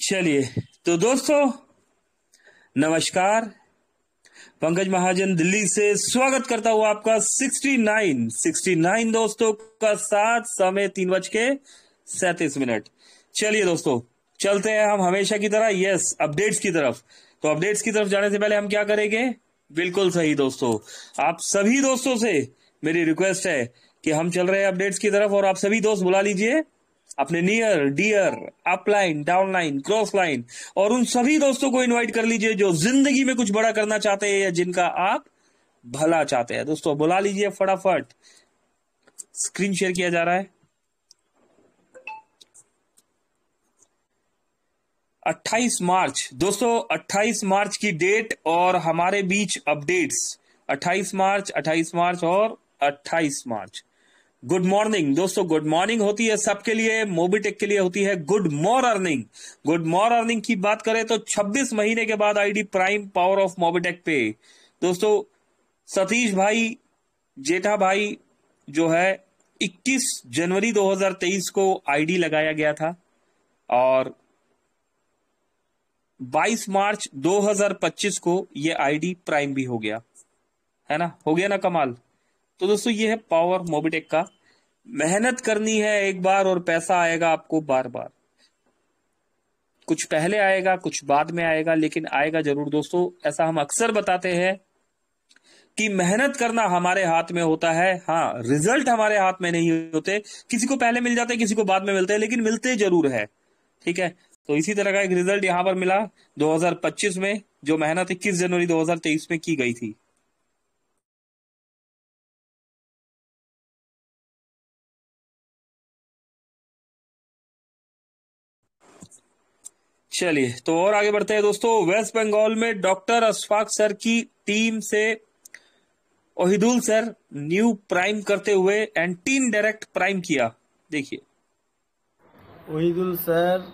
चलिए तो दोस्तों, नमस्कार। पंकज महाजन दिल्ली से स्वागत करता हूं आपका 69 दोस्तों का साथ। समय 3:37। चलिए दोस्तों, चलते हैं हम हमेशा की तरह अपडेट्स की तरफ। तो अपडेट्स की तरफ जाने से पहले हम क्या करेंगे? बिल्कुल सही दोस्तों, आप सभी दोस्तों से मेरी रिक्वेस्ट है कि हम चल रहे हैं अपडेट्स की तरफ, और आप सभी दोस्त बुला लीजिए अपने near dear, upline, downline, cross line, और उन सभी दोस्तों को इनवाइट कर लीजिए जो जिंदगी में कुछ बड़ा करना चाहते हैं या जिनका आप भला चाहते हैं। दोस्तों बुला लीजिए फटाफट। स्क्रीन शेयर किया जा रहा है। 28 मार्च दोस्तों, 28 मार्च की डेट और हमारे बीच अपडेट्स। 28 मार्च, 28 मार्च और 28 मार्च। गुड मॉर्निंग दोस्तों, गुड मॉर्निंग होती है सबके लिए, मोबीटेक के लिए होती है good more earning. Good more earning की बात करें तो 26 महीने के बाद ID prime power of Mobitech पे दोस्तों सतीश भाई, जेठा भाई जो है 21 जनवरी 2023 को आईडी लगाया गया था, और 22 मार्च 2025 को ये आईडी प्राइम भी हो गया है ना। हो गया ना कमाल। तो दोस्तों ये है पावर मोबीटेक का। मेहनत करनी है एक बार और पैसा आएगा आपको बार बार। कुछ पहले आएगा, कुछ बाद में आएगा, लेकिन आएगा जरूर दोस्तों। ऐसा हम अक्सर बताते हैं कि मेहनत करना हमारे हाथ में होता है। हाँ, रिजल्ट हमारे हाथ में नहीं होते। किसी को पहले मिल जाते हैं, किसी को बाद में मिलते हैं, लेकिन मिलते जरूर है। ठीक है, तो इसी तरह का एक रिजल्ट यहां पर मिला 2025 में, जो मेहनत 21 जनवरी 2023 में की गई थी। चलिए तो और आगे बढ़ते हैं दोस्तों। वेस्ट बंगाल में डॉक्टर अशफाक सर की टीम से ओहिदुल सर न्यू प्राइम करते हुए एंटीन डायरेक्ट प्राइम किया। देखिए, वहीदुल सर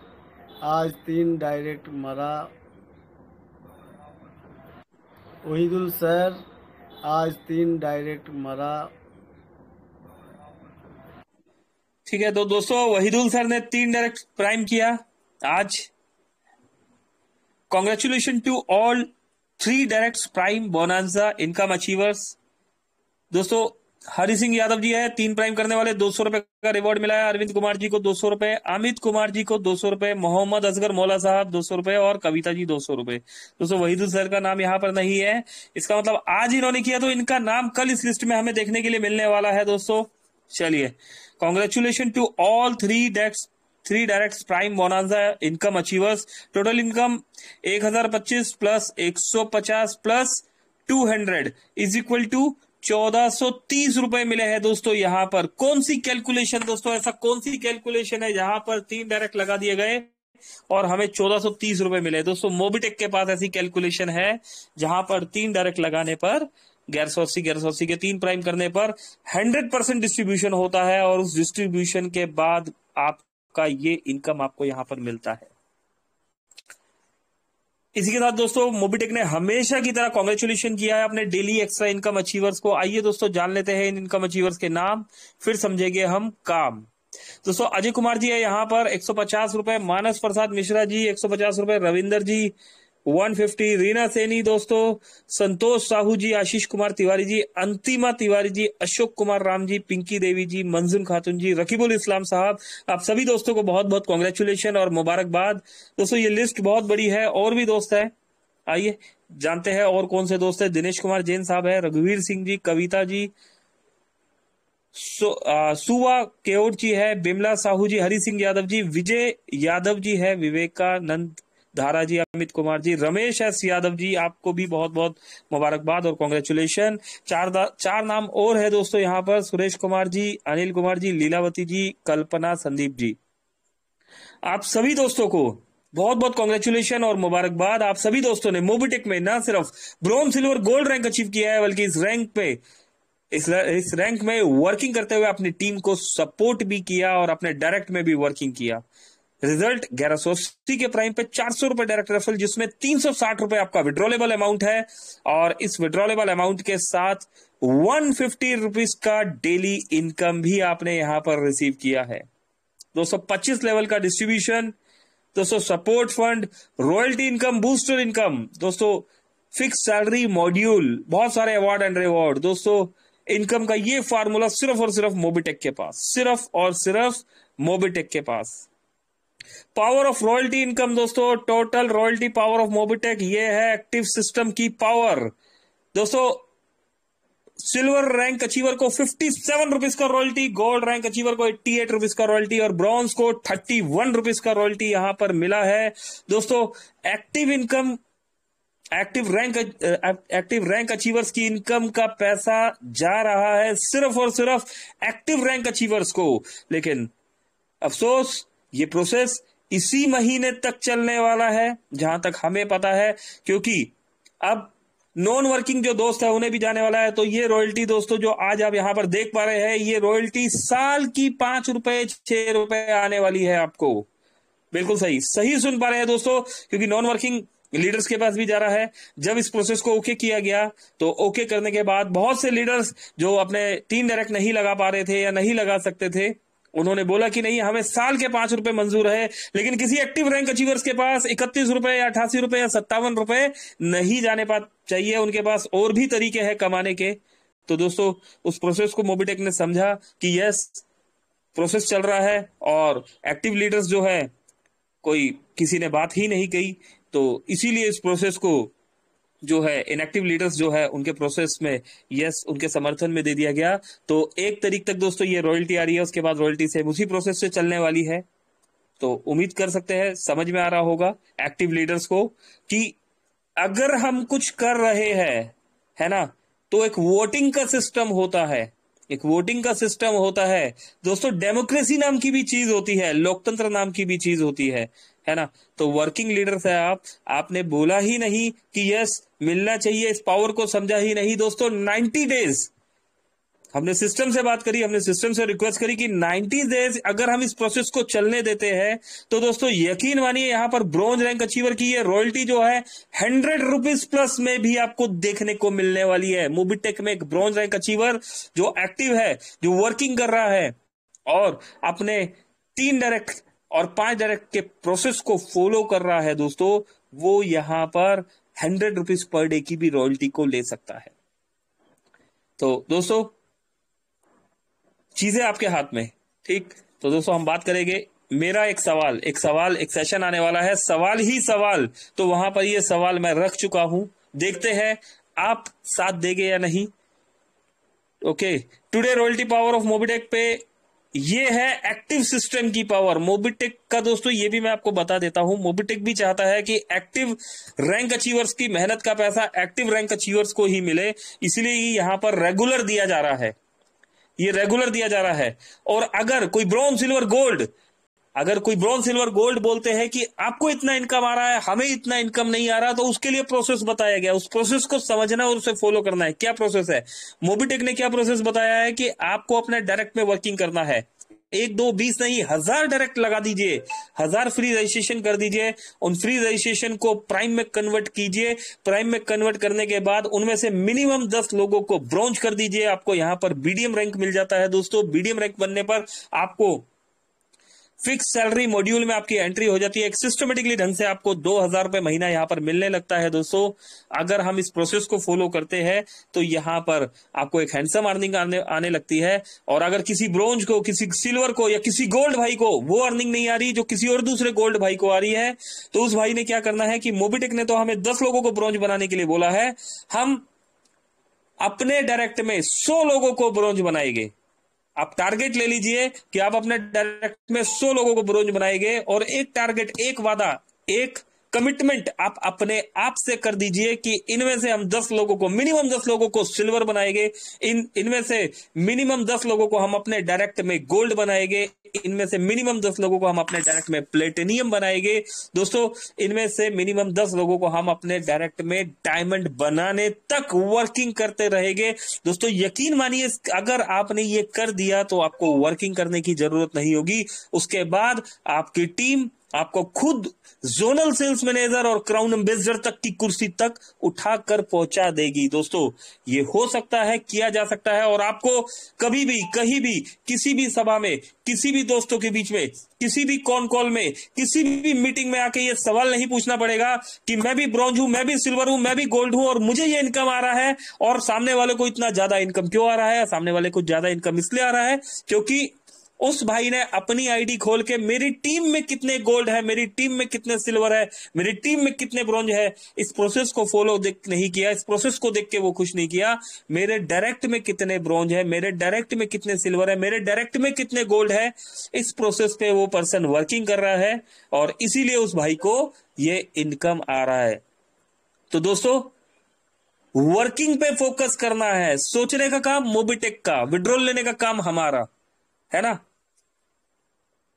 आज 3 डायरेक्ट मरा। वहीदुल सर आज 3 डायरेक्ट मरा। ठीक है। तो दोस्तों वहीदुल सर ने 3 डायरेक्ट प्राइम किया आज। Congratulation to all 3 direct prime bonanza income achievers. दोस्तों हरि सिंह यादव जी है 3 प्राइम करने वाले, 200 रुपए का रिवॉर्ड मिला है। अरविंद कुमार जी को 200 रुपए, अमित कुमार जी को 200 रुपए, मोहम्मद असगर मौला साहब 200 रुपए, और कविता जी 200 रुपए। दोस्तों वहीदुल सर का नाम यहां पर नहीं है, इसका मतलब आज इन्होंने किया, तो इनका नाम कल इस लिस्ट में हमें देखने के लिए मिलने वाला है दोस्तों। चलिए, congratulation to all 3 direct prime bonanza income achievers. Total income 1025 plus 150 plus 200 is equal to 1430 रुपए मिले हैं दोस्तों। यहां पर कौन सी कैलकुलेशन दोस्तों, ऐसा कौन सी कैलकुलेशन है जहां पर 3 डायरेक्ट लगा दिए गए और हमें 1430 रुपए मिले? दोस्तों मोबीटेक के पास ऐसी कैलकुलेशन है जहां पर 3 डायरेक्ट लगाने पर 1180 के 3 प्राइम करने पर 100% डिस्ट्रीब्यूशन होता है, और उस डिस्ट्रीब्यूशन के बाद आपका ये इनकम आपको यहां पर मिलता है। इसी के साथ दोस्तों मोबीटेक ने हमेशा की तरह कॉन्ग्रेचुलेशन किया है अपने डेली एक्स्ट्रा इनकम अचीवर्स को। आइए दोस्तों जान लेते हैं इन इनकम अचीवर्स के नाम, फिर समझेंगे हम काम। दोस्तों अजय कुमार जी है यहाँ पर 150 रुपए, मानस प्रसाद मिश्रा जी 150 रुपए, रविंदर जी 150, रीना सैनी दोस्तों, संतोष साहू जी, आशीष कुमार तिवारी जी, अंतिमा तिवारी जी, अशोक कुमार राम जी, पिंकी देवी जी, मंजून खातून जी, रकीबुल इस्लाम साहब, आप सभी दोस्तों को बहुत बहुत कॉन्ग्रेचुलेशन और मुबारकबाद। दोस्तों ये लिस्ट बहुत बड़ी है, और भी दोस्त है, आइए जानते हैं और कौन से दोस्त है। दिनेश कुमार जैन साहब है, रघुवीर सिंह जी, कविता जी, सुवा केवट जी है, बिमला साहू जी, हरि सिंह यादव जी, विजय यादव जी है, विवेकानंद धारा जी, अमित कुमार जी, रमेश एस यादव जी, आपको भी बहुत बहुत मुबारकबाद और कॉन्ग्रेचुलेशन। चार नाम और है दोस्तों यहाँ पर, सुरेश कुमार जी, अनिल कुमार जी, लीलावती जी, कल्पना, संदीप जी। आप सभी दोस्तों को बहुत बहुत कॉन्ग्रेचुलेशन और मुबारकबाद। आप सभी दोस्तों ने मोबीटेक में ना सिर्फ bronze, silver, gold rank achieve किया है, बल्कि इस रैंक में वर्किंग करते हुए अपनी टीम को सपोर्ट भी किया और अपने डायरेक्ट में भी वर्किंग किया। रिजल्ट 1180 के प्राइम पे 400 रुपए डायरेक्ट रेफरल, जिसमें 360 रुपए आपका विड्रॉलेबल अमाउंट है, और इस विड्रॉलेबल अमाउंट के साथ 150 रुपीज का डेली इनकम भी आपने यहां पर रिसीव किया है। 225 लेवल का डिस्ट्रीब्यूशन, दोस्तों support fund, royalty income, booster income, दोस्तों फिक्स सैलरी मॉड्यूल, बहुत सारे अवार्ड एंड रिवॉर्ड। दोस्तों इनकम का ये फार्मूला सिर्फ और सिर्फ मोबिटेक के पास, सिर्फ और सिर्फ मोबिटेक के पास। पावर ऑफ रॉयल्टी इनकम, दोस्तों total royalty power of Mobitech, ये है एक्टिव सिस्टम की पावर। दोस्तों सिल्वर रैंक अचीवर को 57 रुपीज का रॉयल्टी, गोल्ड रैंक अचीवर को 88 रुपीज का रॉयल्टी और ब्रॉन्ज को 31 रुपीज का रॉयल्टी यहां पर मिला है। दोस्तों active income, active rank achievers की इनकम का पैसा जा रहा है सिर्फ और सिर्फ एक्टिव रैंक अचीवर्स को। लेकिन अफसोस ये प्रोसेस इसी महीने तक चलने वाला है जहां तक हमें पता है, क्योंकि अब नॉन वर्किंग जो दोस्त है उन्हें भी जाने वाला है। तो ये रॉयल्टी दोस्तों जो आज आप यहां पर देख पा रहे हैं, ये रॉयल्टी साल की 5 रुपए 6 रुपए आने वाली है आपको। बिल्कुल सही सही सुन पा रहे हैं दोस्तों, क्योंकि नॉन वर्किंग लीडर्स के पास भी जा रहा है। जब इस प्रोसेस को ओके किया गया तो ओके करने के बाद बहुत से लीडर्स जो अपने 3 डायरेक्ट नहीं लगा पा रहे थे या नहीं लगा सकते थे, उन्होंने बोला कि नहीं हमें साल के 5 रुपए मंजूर है। लेकिन किसी एक्टिव रैंक अचीवर्स के पास 31 रुपए या 88 रुपए या 57 रुपए नहीं जाने पा चाहिए, उनके पास और भी तरीके हैं कमाने के। तो दोस्तों उस प्रोसेस को मोबिटेक ने समझा कि यस प्रोसेस चल रहा है और एक्टिव लीडर्स जो है कोई किसी ने बात ही नहीं कही, तो इसीलिए इस प्रोसेस को जो है इनएक्टिव लीडर्स जो है उनके प्रोसेस में यस उनके समर्थन में दे दिया गया। तो 1 तारीख तक दोस्तों ये रॉयल्टी आ रही है, उसके बाद रॉयल्टी से उसी प्रोसेस से चलने वाली है। तो उम्मीद कर सकते हैं समझ में आ रहा होगा एक्टिव लीडर्स को कि अगर हम कुछ कर रहे हैं, है ना, तो एक वोटिंग का सिस्टम होता है, एक वोटिंग का सिस्टम होता है दोस्तों। डेमोक्रेसी नाम की भी चीज होती है, लोकतंत्र नाम की भी चीज होती है ना। तो वर्किंग लीडर्स है आप, आपने बोला ही नहीं कि यस मिलना चाहिए, इस पावर को समझा ही नहीं दोस्तों। 90 डेज हमने सिस्टम से बात करी, हमने सिस्टम से रिक्वेस्ट करी कि 90 डेज अगर हम इस प्रोसेस को चलने देते हैं तो दोस्तों यकीन मानिए यहां पर ब्रॉन्ज रैंक अचीवर की ये रॉयल्टी जो है 100 रुपीज प्लस में भी आपको देखने को मिलने वाली है। मोबिटेक में एक ब्रॉन्ज रैंक अचीवर जो एक्टिव है, जो वर्किंग कर रहा है और अपने 3 डायरेक्ट और 5 डायरेक्ट के प्रोसेस को फॉलो कर रहा है दोस्तों, वो यहां पर 100 रुपीज पर डे की भी रॉयल्टी को ले सकता है। तो दोस्तों चीजें आपके हाथ में, ठीक। तो दोस्तों हम बात करेंगे, मेरा एक सेशन आने वाला है, सवाल ही सवाल। तो वहां पर ये सवाल मैं रख चुका हूं, देखते हैं आप साथ देंगे या नहीं। Okay, today royalty power of Mobitech पे ये है एक्टिव सिस्टम की पावर मोबिटेक का। दोस्तों ये भी मैं आपको बता देता हूं, मोबिटेक भी चाहता है कि एक्टिव रैंक अचीवर्स की मेहनत का पैसा एक्टिव रैंक अचीवर्स को ही मिले, इसलिए यहां पर रेगुलर दिया जा रहा है, ये रेगुलर दिया जा रहा है। और अगर कोई ब्रॉन्ज सिल्वर गोल्ड बोलते हैं कि आपको इतना इनकम आ रहा है, हमें इतना इनकम नहीं आ रहा, तो उसके लिए प्रोसेस बताया गया, उस प्रोसेस को समझना और उसे फॉलो करना है। क्या प्रोसेस है? मोबिटेक ने क्या प्रोसेस बताया है कि आपको अपने डायरेक्ट में वर्किंग करना है। 1 2 20 नहीं, 1000 डायरेक्ट लगा दीजिए, 1000 फ्री रजिस्ट्रेशन कर दीजिए। उन फ्री रजिस्ट्रेशन को प्राइम में कन्वर्ट कीजिए, प्राइम में कन्वर्ट करने के बाद उनमें से मिनिमम 10 लोगों को ब्रॉन्ज कर दीजिए। आपको यहां पर बीडीएम रैंक मिल जाता है दोस्तों। बीडीएम रैंक बनने पर आपको फिक्स सैलरी मॉड्यूल में आपकी एंट्री हो जाती है। एक सिस्टमेटिकली ढंग से आपको 2000 रुपए महीना यहां पर मिलने लगता है दोस्तों। अगर हम इस प्रोसेस को फॉलो करते हैं तो यहां पर आपको एक हैंडसम अर्निंग आने लगती है। और अगर किसी ब्रोंज को, किसी सिल्वर को या किसी गोल्ड भाई को वो अर्निंग नहीं आ रही जो किसी और दूसरे गोल्ड भाई को आ रही है, तो उस भाई ने क्या करना है कि मोबिटेक ने तो हमें 10 लोगों को ब्रोंज बनाने के लिए बोला है, हम अपने डायरेक्ट में 100 लोगों को ब्रोंज बनाएंगे। आप टारगेट ले लीजिए कि आप अपने डायरेक्ट में 100 लोगों को ब्रोंज बनाएंगे। और एक टारगेट, एक वादा, एक कमिटमेंट आप अपने आप से कर दीजिए कि इनमें से हम 10 लोगों को, मिनिमम 10 लोगों को सिल्वर बनाएंगे, इनमें से मिनिमम 10 लोगों को हम अपने डायरेक्ट में गोल्ड बनाएंगे, इनमें से मिनिमम 10 लोगों को हम अपने डायरेक्ट में प्लेटिनियम बनाएंगे दोस्तों, इनमें से मिनिमम 10 लोगों को हम अपने डायरेक्ट में डायमंड बनाने तक वर्किंग करते रहेंगे दोस्तों। यकीन मानिए अगर आपने ये कर दिया तो आपको वर्किंग करने की जरूरत नहीं होगी। उसके बाद आपकी टीम आपको खुद जोनल सेल्स मैनेजर और क्राउन एम्बेसडर तक की कुर्सी तक उठाकर पहुंचा देगी। दोस्तों ये हो सकता है, किया जा सकता है, और आपको कभी भी कहीं भी किसी भी सभा में, किसी भी दोस्तों के बीच में, किसी भी कॉन कॉल में, किसी भी मीटिंग में आके ये सवाल नहीं पूछना पड़ेगा कि मैं भी ब्रॉन्ज हूं, मैं भी सिल्वर हूं, मैं भी गोल्ड हूं और मुझे ये इनकम आ रहा है और सामने वाले को इतना ज्यादा इनकम क्यों आ रहा है। सामने वाले को ज्यादा इनकम इसलिए आ रहा है क्योंकि उस भाई ने अपनी आईडी खोल के मेरी टीम में कितने गोल्ड है, मेरी टीम में कितने सिल्वर है, मेरी टीम में कितने ब्रॉन्ज है, इस प्रोसेस को फॉलो नहीं किया, इस प्रोसेस को देख के वो खुश नहीं किया। मेरे डायरेक्ट में कितने ब्रॉन्ज है, मेरे डायरेक्ट में कितने सिल्वर है, मेरे डायरेक्ट में कितने गोल्ड है, इस प्रोसेस पे वो पर्सन वर्किंग कर रहा है और इसीलिए उस भाई को ये इनकम आ रहा है। तो दोस्तों वर्किंग पे फोकस करना है, सोचने का काम मोबिटेक का, विड्रॉल लेने का काम हमारा है ना,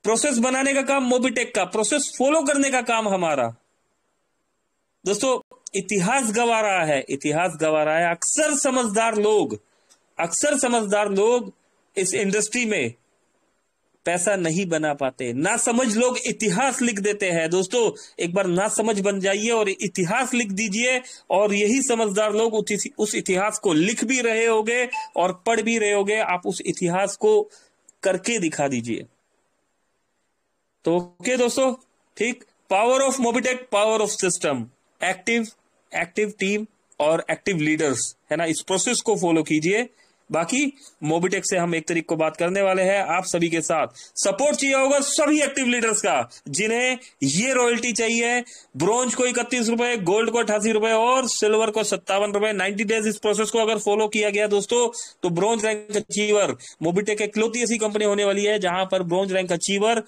प्रोसेस बनाने का काम मोबिटेक का, प्रोसेस फॉलो करने का काम हमारा। दोस्तों इतिहास गवा रहा है, इतिहास गवा रहा है, अक्सर समझदार लोग इस इंडस्ट्री में पैसा नहीं बना पाते। ना समझ लोग इतिहास लिख देते हैं। दोस्तों एक बार ना समझ बन जाइए और इतिहास लिख दीजिए, और यही समझदार लोग उस इतिहास को लिख भी रहे होंगे और पढ़ भी रहे होंगे। आप उस इतिहास को करके दिखा दीजिए। तो ओके दोस्तों, ठीक, power of Mobitech, power of system, active team और एक्टिव लीडर्स, है ना, इस प्रोसेस को फॉलो कीजिए। बाकी मोबिटेक से हम एक तारीख को बात करने वाले हैं आप सभी के साथ। सपोर्ट चाहिए होगा सभी एक्टिव लीडर्स का जिन्हें ये रॉयल्टी चाहिए। ब्रॉन्ज को 31 रुपए, गोल्ड को 88 रुपए और सिल्वर को 57 रुपए। 90 डेज इस प्रोसेस को अगर फॉलो किया गया दोस्तों तो ब्रॉन्ज रैंक अचीवर, मोबिटेक इकलौती ऐसी कंपनी होने वाली है जहां पर bronze rank achiever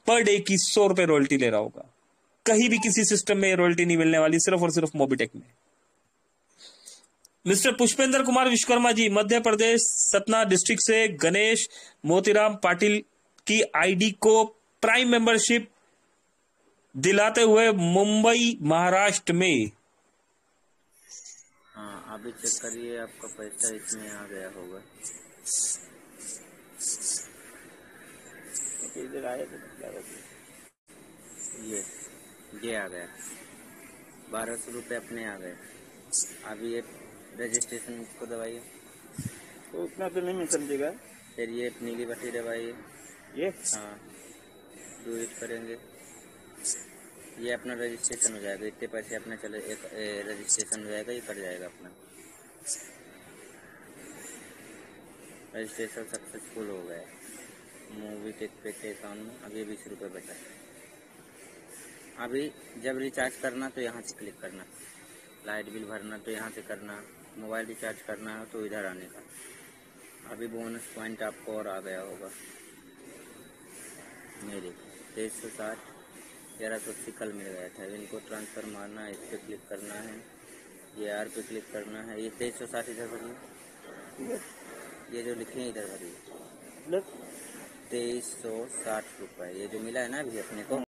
per day की 100 रुपए रॉयल्टी ले रहा होगा। कहीं भी किसी सिस्टम में रॉयल्टी नहीं मिलने वाली, सिर्फ और सिर्फ मोबिटेक में। मिस्टर पुष्पेंद्र कुमार विश्वकर्मा जी, मध्य प्रदेश सतना डिस्ट्रिक्ट से गणेश मोतीराम पाटिल की आईडी को प्राइम मेंबरशिप दिलाते हुए मुंबई महाराष्ट्र में। हाँ अभी चेक करिए, आपका पैसा इसमें आ गया होगा। इधर आया ये आ गया, 1200 रुपये अपने आ गए। अभी ये रजिस्ट्रेशन को दबाइए, तो उतना तो नहीं समझेगा। फिर ये नीली बत्ती दबाइए, ये हाँ डू इट करेंगे, ये अपना रजिस्ट्रेशन हो जाएगा। इतने पैसे अपना चले, एक रजिस्ट्रेशन हो जाएगा, ये कट जाएगा अपना। रजिस्ट्रेशन सक्सेसफुल हो गया। मोबिटेक पे अकाउंट में अभी 20 रुपये बचा है। अभी जब रिचार्ज करना तो यहाँ से क्लिक करना, लाइट बिल भरना तो यहाँ से करना, मोबाइल रिचार्ज करना है तो इधर आने का। अभी बोनस पॉइंट आपको और आ गया होगा। मेरे 2360 1180 कल मिल गया था। इनको ट्रांसफ़र मारना है, इस पर क्लिक करना है, ये आर पे क्लिक करना है। ये 2360 इधर भरिए, ये जो लिखे हैं इधर भरिए, 2360 रुपये ये जो मिला है ना अभी अपने को,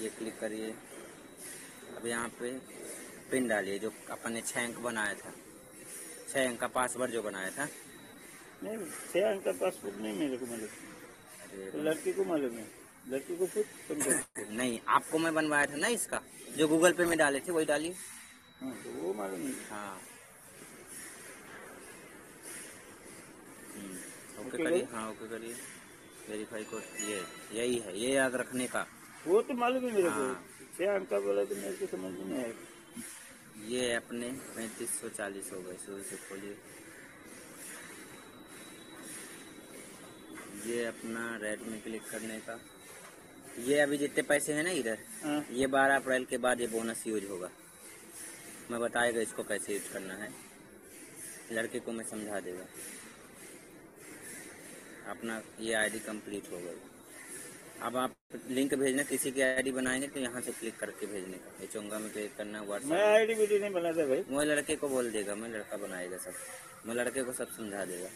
ये क्लिक करिए। अब यहाँ पे पिन डालिए जो अपन ने 6 अंक बनाया था, 6 अंक का पासवर्ड जो बनाया था। नहीं, 6 अंक का पासवर्ड नहीं मेरे को मालूम, तो लड़की को मालूम है, लड़की को खुद नहीं, आपको मैं बनवाया था ना इसका, जो गूगल पे में डाले थे वही डालिए। हाँ तो वो मालूम नहीं। हाँ ओके करिए, हाँ ओके करिए। वेरीफाई कोड ये यही है, ये याद रखने का। वो तो मालूम है मेरे को, हाँ। 6 अंक का बोला तो मेरे को समझ नहीं आया। ये अपने 3540 हो गए। शुरू से खोलिए, ये अपना रेड में क्लिक करने का। ये अभी जितने पैसे हैं ना इधर, हाँ। ये 12 अप्रैल के बाद ये बोनस यूज होगा। मैं बताएगा इसको कैसे यूज करना है, लड़के को मैं समझा देगा। अपना ये आईडी कंप्लीट हो गई। अब आप लिंक भेजना, किसी की आईडी बनाएंगे तो यहाँ से क्लिक करके भेजने का। ये चोंगा में क्लिक करना है, व्हाट्सएप। मैं आईडी वीडियो नहीं बनाता भाई, वो लड़के को बोल देगा, मैं लड़का बनाएगा सब, मैं लड़के को सब समझा देगा।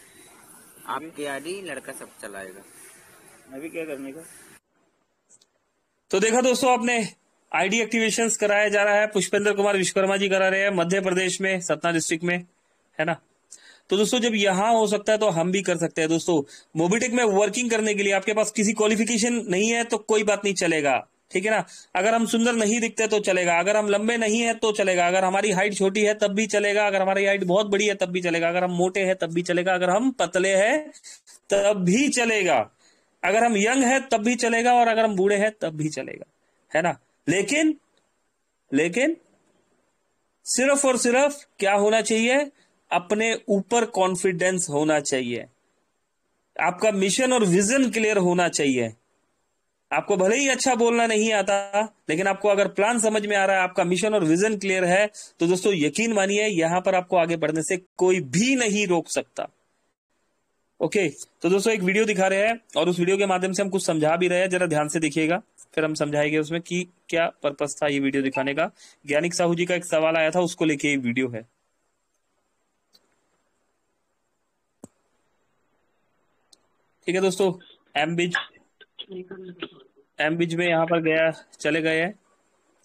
आपकी आईडी लड़का सब चलाएगा। अभी क्या करने का। तो देखा दोस्तों आपने, आईडी एक्टिवेशन कराया जा रहा है, पुष्पेंद्र कुमार विश्वकर्मा जी करा रहे हैं मध्य प्रदेश में, सतना डिस्ट्रिक्ट में, है ना। तो दोस्तों जब यहां हो सकता है तो हम भी कर सकते हैं। दोस्तों मोबिटेक में वर्किंग करने के लिए आपके पास किसी क्वालिफिकेशन नहीं है तो कोई बात नहीं, चलेगा, ठीक है ना। अगर हम सुंदर नहीं दिखते तो चलेगा, अगर हम लंबे नहीं है तो चलेगा, अगर हमारी हाइट छोटी है तब भी चलेगा, अगर हमारी हाइट बहुत बड़ी है तब भी चलेगा, अगर हम मोटे हैं तब भी चलेगा, अगर हम पतले हैं तब भी चलेगा, अगर हम यंग है तब भी चलेगा, और अगर हम बूढ़े हैं तब भी चलेगा, है ना। लेकिन लेकिन सिर्फ और सिर्फ क्या होना चाहिए, अपने ऊपर कॉन्फिडेंस होना चाहिए, आपका मिशन और विजन क्लियर होना चाहिए। आपको भले ही अच्छा बोलना नहीं आता, लेकिन आपको अगर प्लान समझ में आ रहा है, आपका मिशन और विजन क्लियर है, तो दोस्तों यकीन मानिए यहां पर आपको आगे बढ़ने से कोई भी नहीं रोक सकता। ओके, तो दोस्तों एक वीडियो दिखा रहे हैं और उस वीडियो के माध्यम से हम कुछ समझा भी रहे हैं, जरा ध्यान से देखिएगा, फिर हम समझाएंगे उसमें कि क्या पर्पस था ये वीडियो दिखाने का। ज्ञानिक साहू जी का एक सवाल आया था, उसको लेके ये वीडियो है। ठीक है दोस्तों, एमबिज में यहाँ पर गया, चले गए हैं,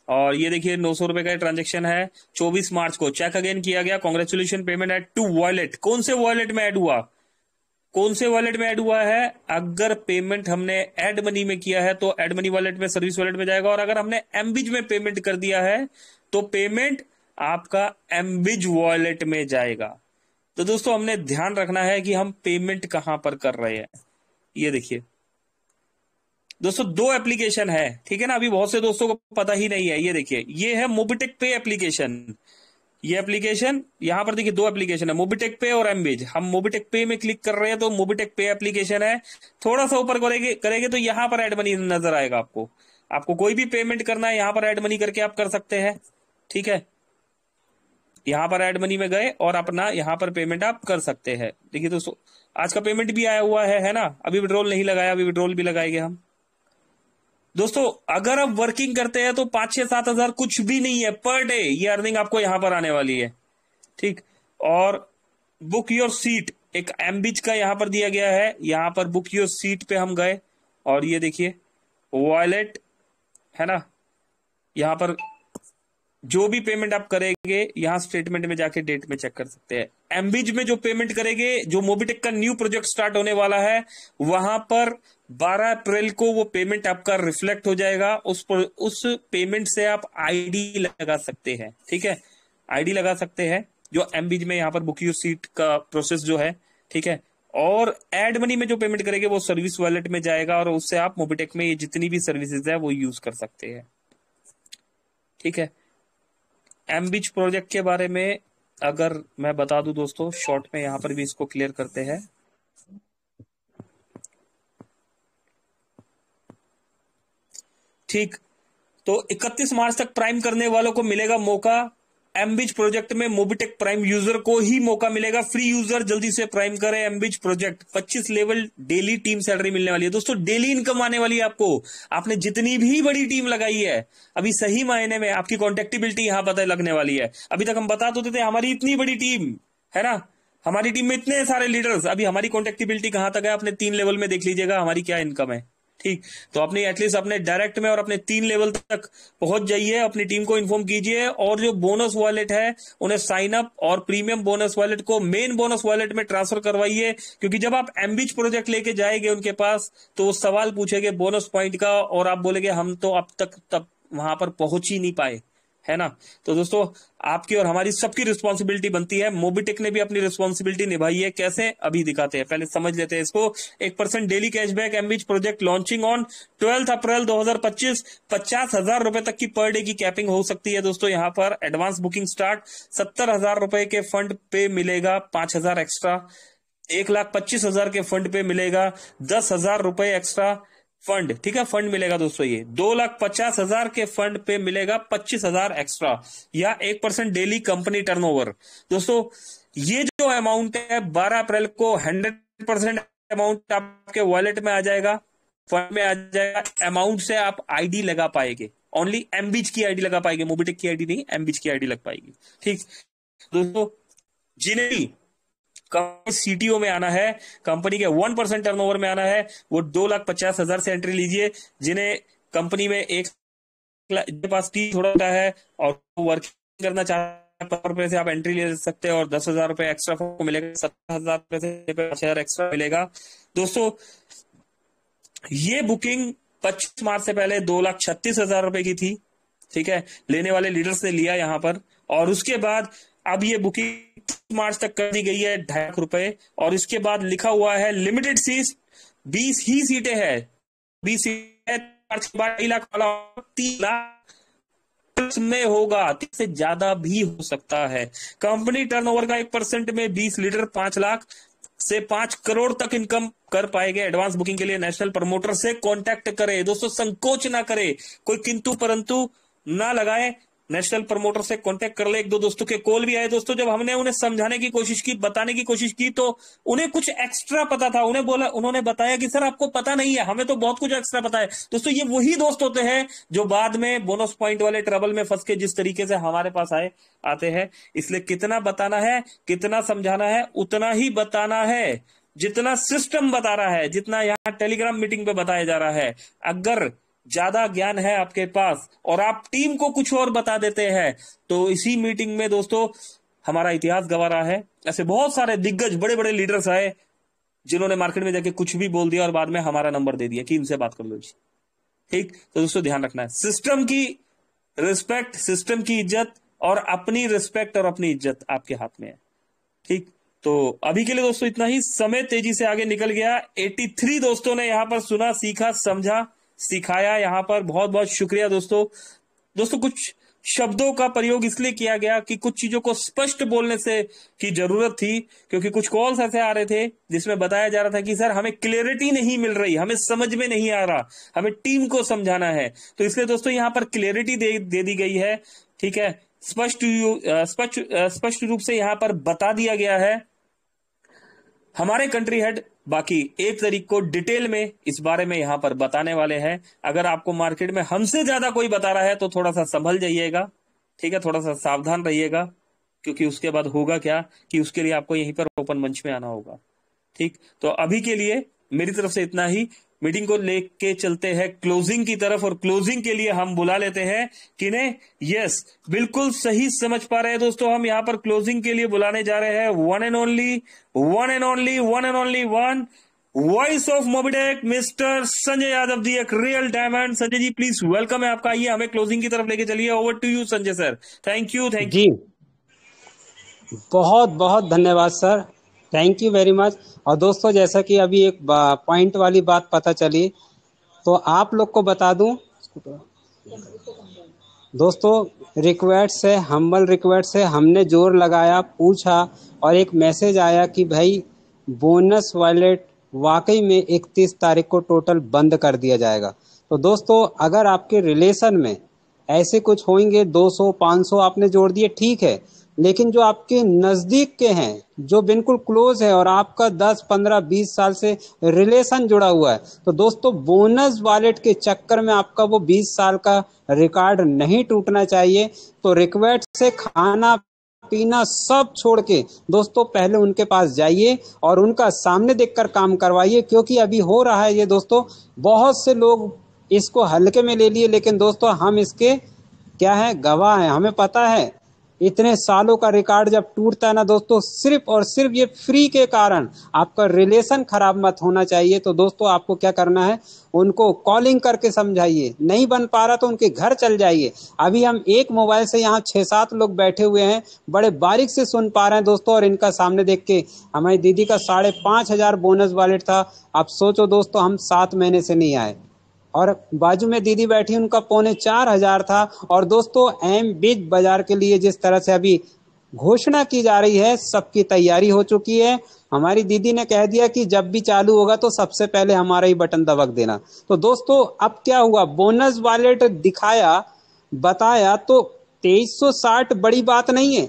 और ये देखिए 900 रुपए का ट्रांजेक्शन है, 24 मार्च को चेक अगेन किया गया, congratulation payment add to wallet. कौन से वॉलेट में ऐड हुआ, कौन से वॉलेट में ऐड हुआ है, अगर पेमेंट हमने एड मनी में किया है तो एड मनी वॉलेट में, सर्विस वॉलेट में जाएगा, और अगर हमने एमबिज में पेमेंट कर दिया है तो पेमेंट आपका एमबिज वॉलेट में जाएगा। तो दोस्तों हमने ध्यान रखना है कि हम पेमेंट कहां पर कर रहे हैं। ये देखिए दोस्तों, दो एप्लीकेशन है, ठीक है ना, अभी बहुत से दोस्तों को पता ही नहीं है। ये देखिए, ये है मोबिटेक पे एप्लीकेशन, ये एप्लीकेशन यहां पर देखिए दो एप्लीकेशन है, मोबिटेक पे और एमबिज। हम मोबिटेक पे में क्लिक कर रहे हैं तो मोबिटेक पे एप्लीकेशन है, थोड़ा सा ऊपर करेंगे तो यहां पर एड मनी नजर आएगा आपको। आपको कोई भी पेमेंट करना है यहां पर एड मनी करके आप कर सकते हैं, ठीक है। यहां पर एड मनी में गए और अपना यहां पर पेमेंट आप कर सकते हैं। देखिए दोस्तों आज का पेमेंट भी आया हुआ है ना, अभी विड्रॉल नहीं लगाया, अभी विड्रॉल भी लगाएंगे हम। दोस्तों अगर आप वर्किंग करते हैं तो 5-6-7 हजार कुछ भी नहीं है पर डे, ये अर्निंग आपको यहां पर आने वाली है, ठीक। और बुक योर सीट एक एमबिज का यहां पर दिया गया है, यहां पर बुक योर सीट पे हम गए और ये देखिए वॉलेट है ना, यहां पर जो भी पेमेंट आप करेंगे यहां स्टेटमेंट में जाके डेट में चेक कर सकते हैं। एमबिज में जो पेमेंट करेंगे, जो मोबिटेक का न्यू प्रोजेक्ट स्टार्ट होने वाला है, वहां पर 12 अप्रैल को वो पेमेंट आपका रिफ्लेक्ट हो जाएगा। उस पेमेंट से आप आईडी लगा सकते हैं, ठीक है, आईडी लगा सकते हैं जो एमबिज में यहाँ पर बुक यू सीट का प्रोसेस जो है, ठीक है। और एड मनी में जो पेमेंट करेंगे वो सर्विस वॉलेट में जाएगा और उससे आप मोबिटेक में ये जितनी भी सर्विसेज है वो यूज कर सकते हैं, ठीक है। एमबिज प्रोजेक्ट के बारे में अगर मैं बता दूं दोस्तों शॉर्ट में, यहां पर भी इसको क्लियर करते हैं। ठीक, तो 31 मार्च तक प्राइम करने वालों को मिलेगा मौका। एमबिज प्रोजेक्ट में मोबिटेक प्राइम यूजर को ही मौका मिलेगा, फ्री यूजर जल्दी से प्राइम करें MBiz project. 25 level daily team salary मिलने वाली है दोस्तों, डेली इनकम आने वाली है आपको। आपने जितनी भी बड़ी टीम लगाई है अभी सही मायने में आपकी कॉन्टेक्टिबिलिटी यहां पता लगने वाली है। अभी तक हम बता तो देते हमारी इतनी बड़ी टीम है ना, हमारी टीम में इतने सारे लीडर्स, अभी हमारी कॉन्टेक्टिबिलिटी कहां तक है अपने 3 लेवल में देख लीजिएगा हमारी क्या इनकम है, ठीक। तो अपनी एटलीस्ट अपने डायरेक्ट में और अपने 3 लेवल तक पहुंच जाइए, अपनी टीम को इन्फॉर्म कीजिए, और जो बोनस वॉलेट है उन्हें साइन अप और प्रीमियम बोनस वॉलेट को मेन बोनस वॉलेट में ट्रांसफर करवाइए। क्योंकि जब आप एमबिज प्रोजेक्ट लेके जाएंगे उनके पास तो वो सवाल पूछेंगे बोनस पॉइंट का, और आप बोलेंगे हम तो अब तक तब वहां पर पहुंच ही नहीं पाए, है ना। तो दोस्तों आपकी और हमारी सबकी रिस्पॉन्सिबिलिटी बनती है, मोबिटेक ने भी अपनी रिस्पॉन्सिबिलिटी निभाई है। कैसे अभी दिखाते हैं, पहले समझ लेते हैं इसको। 1% daily cashback MBiz project launching on 12 April 2025। 50,000 रुपए तक की पर डे की कैपिंग हो सकती है दोस्तों। यहाँ पर एडवांस बुकिंग स्टार्ट, 70,000 रुपए के फंड पे मिलेगा 5,000 एक्स्ट्रा, 1,25,000 के फंड पे मिलेगा 10,000 रुपए एक्स्ट्रा फंड, ठीक है, फंड मिलेगा दोस्तों। ये 2,50,000 के फंड पे मिलेगा 25,000 एक्स्ट्रा, या 1% डेली कंपनी टर्नओवर। दोस्तों ये जो अमाउंट है 12 अप्रैल को 100% अमाउंट आपके वॉलेट में आ जाएगा, फंड में आ जाएगा। अमाउंट से आप आईडी लगा पाएंगे, ओनली एमबिज की आईडी लगा पाएंगे, मोबिटेक की आईडी नहीं, एमबिज की आईडी लग पाएगी, ठीक। दोस्तों जिन्हें भी सीटीओ में आना है, कंपनी के 1% टर्नओवर में आना है, वो 2,50,000 से एंट्री लीजिए। जिन्हें कंपनी में एक पास टी थोड़ा है और वर्किंग करना चाहते रुपए से आप एंट्री ले सकते हैं और 10,000 रुपए एक्स्ट्रा आपको मिलेगा। 17,000 रुपए से 5,000 एक्स्ट्रा मिलेगा। दोस्तों ये बुकिंग 25 मार्च से पहले 2,36,000 रुपए की थी, ठीक है, लेने वाले लीडर्स ने लिया यहाँ पर। और उसके बाद अब ये बुकिंग मार्च तक कर दी गई है 2.5 लाख रुपए। और इसके बाद लिखा हुआ है लिमिटेड सीट, 20 ही सीटें हैं, 20 सीटें, 2.5 लाख वाला 3 लाख में होगा, 3 से ज्यादा भी हो सकता है। कंपनी टर्नओवर का 1% में 20 लीडर 5 लाख से 5 करोड़ तक इनकम कर पाएंगे। एडवांस बुकिंग के लिए नेशनल प्रमोटर से कांटेक्ट करें दोस्तों, संकोच ना करें, कोई किंतु परंतु ना लगाए, नेशनल प्रमोटर से कांटेक्ट कर ले। एक दो दोस्तों के कॉल भी आए दोस्तों, जब हमने उन्हें समझाने की कोशिश की, बताने की कोशिश की, तो उन्हें कुछ एक्स्ट्रा पता था। उन्होंने बताया कि सर आपको पता नहीं है, हमें तो बहुत कुछ एक्स्ट्रा पता है। दोस्तों ये वही दोस्त होते हैं जो बाद में बोनस पॉइंट वाले ट्रबल में फंस के जिस तरीके से हमारे पास आते हैं। इसलिए कितना बताना है, कितना समझाना है, उतना ही बताना है जितना सिस्टम बता रहा है, जितना यहाँ टेलीग्राम मीटिंग पे बताया जा रहा है। अगर ज्यादा ज्ञान है आपके पास और आप टीम को कुछ और बता देते हैं, तो इसी मीटिंग में दोस्तों हमारा इतिहास गंवा रहा है। ऐसे बहुत सारे दिग्गज बड़े बड़े लीडर्स आए जिन्होंने मार्केट में जाके कुछ भी बोल दिया और बाद में हमारा नंबर दे दिया कि इनसे बात कर लो जी। ठीक, तो दोस्तों ध्यान रखना है, सिस्टम की रिस्पेक्ट, सिस्टम की इज्जत और अपनी रिस्पेक्ट और अपनी इज्जत आपके हाथ में है। ठीक, तो अभी के लिए दोस्तों इतना ही, समय तेजी से आगे निकल गया। 83 दोस्तों ने यहां पर सुना, सीखा, समझा, सिखाया, यहां पर बहुत बहुत शुक्रिया दोस्तों। दोस्तों कुछ शब्दों का प्रयोग इसलिए किया गया कि कुछ चीजों को स्पष्ट बोलने से की जरूरत थी, क्योंकि कुछ कॉल्स ऐसे आ रहे थे जिसमें बताया जा रहा था कि सर हमें क्लियरिटी नहीं मिल रही, हमें समझ में नहीं आ रहा, हमें टीम को समझाना है। तो इसलिए दोस्तों यहां पर क्लियरिटी दे दी गई है। ठीक है, स्पष्ट रूप से यहां पर बता दिया गया है। हमारे कंट्री हेड बाकी 1 तारीख को डिटेल में इस बारे में यहां पर बताने वाले हैं। अगर आपको मार्केट में हमसे ज्यादा कोई बता रहा है तो थोड़ा सा संभल जाइएगा, ठीक है, थोड़ा सा सावधान रहिएगा, क्योंकि उसके बाद होगा क्या कि उसके लिए आपको यहीं पर ओपन मंच में आना होगा। ठीक, तो अभी के लिए मेरी तरफ से इतना ही। मीटिंग को लेके चलते हैं क्लोजिंग की तरफ, और क्लोजिंग के लिए हम बुला लेते हैं किन्हें? यस, बिल्कुल सही समझ पा रहे हैं दोस्तों, हम यहां पर क्लोजिंग के लिए बुलाने जा रहे हैं one and only one voice of Mobitech, mister Sanjay Yadav ji, एक real diamond. Sanjay ji please welcome है आपका, आइए हमें क्लोजिंग की तरफ लेके चलिए। Over to you Sanjay sir. Thank you ji, बहुत बहुत धन्यवाद sir, thank you very much. और दोस्तों जैसा कि अभी एक पॉइंट वाली बात पता चली, तो आप लोग को बता दूं दोस्तों, रिक्वेस्ट है, हम्बल रिक्वेस्ट है, हमने जोर लगाया, पूछा और एक मैसेज आया कि भाई बोनस वॉलेट वाकई में 31 तारीख को टोटल बंद कर दिया जाएगा। तो दोस्तों अगर आपके रिलेशन में ऐसे कुछ होंगे, 200 500 आपने जोड़ दिए, ठीक है, लेकिन जो आपके नज़दीक के हैं, जो बिल्कुल क्लोज है और आपका 10 15 20 साल से रिलेशन जुड़ा हुआ है, तो दोस्तों बोनस वॉलेट के चक्कर में आपका वो 20 साल का रिकॉर्ड नहीं टूटना चाहिए। तो रिक्वेस्ट से खाना पीना सब छोड़ के दोस्तों पहले उनके पास जाइए और उनका सामने देखकर काम करवाइए, क्योंकि अभी हो रहा है ये दोस्तों, बहुत से लोग इसको हल्के में ले लिए, लेकिन दोस्तों हम इसके क्या है, गवाह हैं। हमें पता है इतने सालों का रिकॉर्ड जब टूटता है ना दोस्तों, सिर्फ और सिर्फ ये फ्री के कारण, आपका रिलेशन खराब मत होना चाहिए। तो दोस्तों आपको क्या करना है, उनको कॉलिंग करके समझाइए, नहीं बन पा रहा तो उनके घर चल जाइए। अभी हम एक मोबाइल से यहाँ 6-7 लोग बैठे हुए हैं, बड़े बारीक से सुन पा रहे हैं दोस्तों, और इनका सामने देख के हमारी दीदी का 5,500 बोनस वॉलेट था। आप सोचो दोस्तों, हम 7 महीने से नहीं आए, और बाजू में दीदी बैठी, उनका 4,500 था। और दोस्तों बिग बाजार के लिए जिस तरह से अभी घोषणा की जा रही है, सबकी तैयारी हो चुकी है। हमारी दीदी ने कह दिया कि जब भी चालू होगा तो सबसे पहले हमारा ही बटन दबक देना। तो दोस्तों अब क्या हुआ, बोनस वॉलेट दिखाया, बताया, तो 2360 बड़ी बात नहीं है।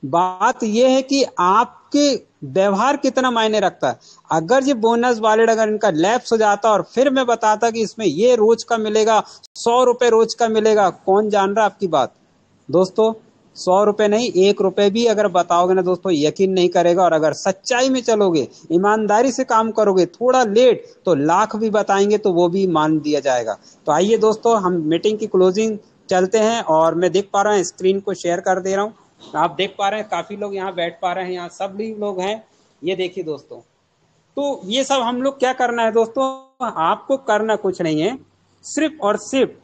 बात यह है कि आपके व्यवहार कितना मायने रखता है। अगर ये बोनस वॉलेट अगर इनका लैप्स हो जाता और फिर मैं बताता कि इसमें ये रोज का मिलेगा, 100 रुपए रोज का मिलेगा, कौन जान रहा आपकी बात दोस्तों? 100 रुपए नहीं, 1 रुपए भी अगर बताओगे ना दोस्तों, यकीन नहीं करेगा। और अगर सच्चाई में चलोगे, ईमानदारी से काम करोगे, थोड़ा लेट तो लाख भी बताएंगे तो वो भी मान दिया जाएगा। तो आइए दोस्तों हम मीटिंग की क्लोजिंग चलते हैं, और मैं देख पा रहा हूँ, स्क्रीन को शेयर कर दे रहा हूँ। आप देख पा रहे हैं काफी लोग यहाँ बैठ पा रहे हैं, यहाँ सब भी लोग हैं। ये देखिए दोस्तों, तो ये सब हम लोग क्या करना है दोस्तों, आपको करना कुछ नहीं है, सिर्फ और सिर्फ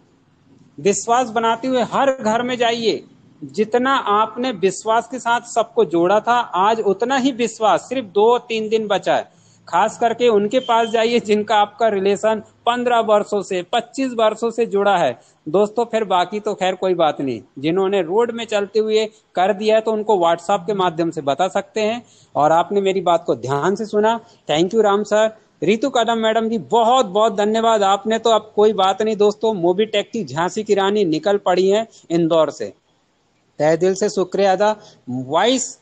विश्वास बनाते हुए हर घर में जाइए। जितना आपने विश्वास के साथ सबको जोड़ा था, आज उतना ही विश्वास सिर्फ 2-3 दिन बचा है। खास करके उनके पास जाइए जिनका आपका रिलेशन 15 वर्षों से 25 वर्षों से जुड़ा है दोस्तों। फिर बाकी तो खैर कोई बात नहीं, जिन्होंने रोड में चलते हुए कर दिया है तो उनको व्हाट्सएप के माध्यम से बता सकते हैं। और आपने मेरी बात को ध्यान से सुना, thank you Ram sir. Ritu Kadam madam ji बहुत बहुत धन्यवाद, आपने तो अब कोई बात नहीं दोस्तों, मोबीटेक की झांसी की रानी निकल पड़ी है इंदौर से, तहे दिल से शुक्रिया अदा। वॉइस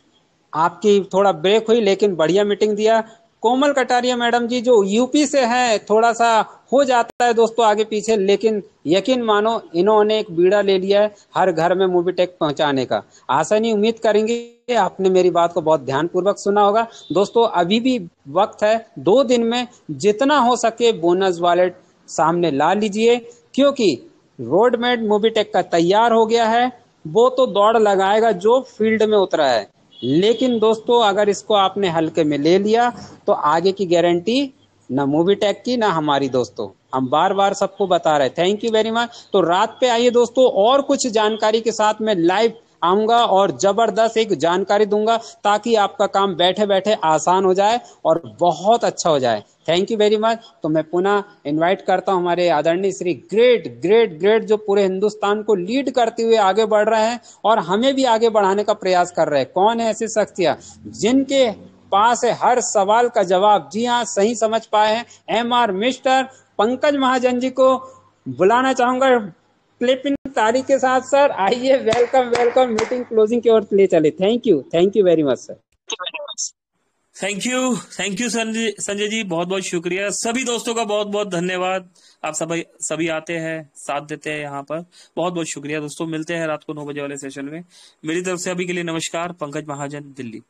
आपकी थोड़ा ब्रेक हुई लेकिन बढ़िया मीटिंग दिया। कोमल कटारिया मैडम जी जो यूपी से हैं, थोड़ा सा हो जाता है दोस्तों आगे पीछे, लेकिन यकीन मानो इन्होंने एक बीड़ा ले लिया है हर घर में मोबीटेक पहुंचाने का। आशा नहीं, उम्मीद करेंगे आपने मेरी बात को बहुत ध्यानपूर्वक सुना होगा दोस्तों। अभी भी वक्त है, 2 दिन में जितना हो सके बोनस वॉलेट सामने ला लीजिए, क्योंकि रोडमेड मोबीटेक का तैयार हो गया है। वो तो दौड़ लगाएगा जो फील्ड में उतरा है, लेकिन दोस्तों अगर इसको आपने हल्के में ले लिया तो आगे की गारंटी ना मोबीटेक की ना हमारी दोस्तों, हम बार बार सबको बता रहे हैं। Thank you very much. तो रात पे आइए दोस्तों, और कुछ जानकारी के साथ मैं लाइव आऊंगा और जबरदस्त एक जानकारी दूंगा, ताकि आपका काम बैठे बैठे आसान हो जाए और बहुत अच्छा हो जाए। Thank you very much. तो मैं पुनः इनवाइट करता हूं हमारे आदरणीय श्री ग्रेट ग्रेट ग्रेट, जो पूरे हिंदुस्तान को लीड करते हुए आगे बढ़ रहे हैं और हमें भी आगे बढ़ाने का प्रयास कर रहे हैं। कौन है ऐसी शख्सियत जिनके पास है हर सवाल का जवाब? जी हाँ, सही समझ पाए हैं, MR मिस्टर पंकज महाजन जी को बुलाना चाहूंगा क्लिपिंग तारीख के साथ। सर आइए, वेलकम वेलकम, मीटिंग क्लोजिंग की ओर ले चले। Thank you very much sir. Thank you Sanjay ji, बहुत बहुत शुक्रिया। सभी दोस्तों का बहुत बहुत धन्यवाद, आप सभी आते हैं, साथ देते हैं यहाँ पर। बहुत बहुत शुक्रिया दोस्तों, मिलते हैं रात को 9 बजे वाले सेशन में। मेरी तरफ से अभी के लिए नमस्कार। पंकज महाजन, दिल्ली।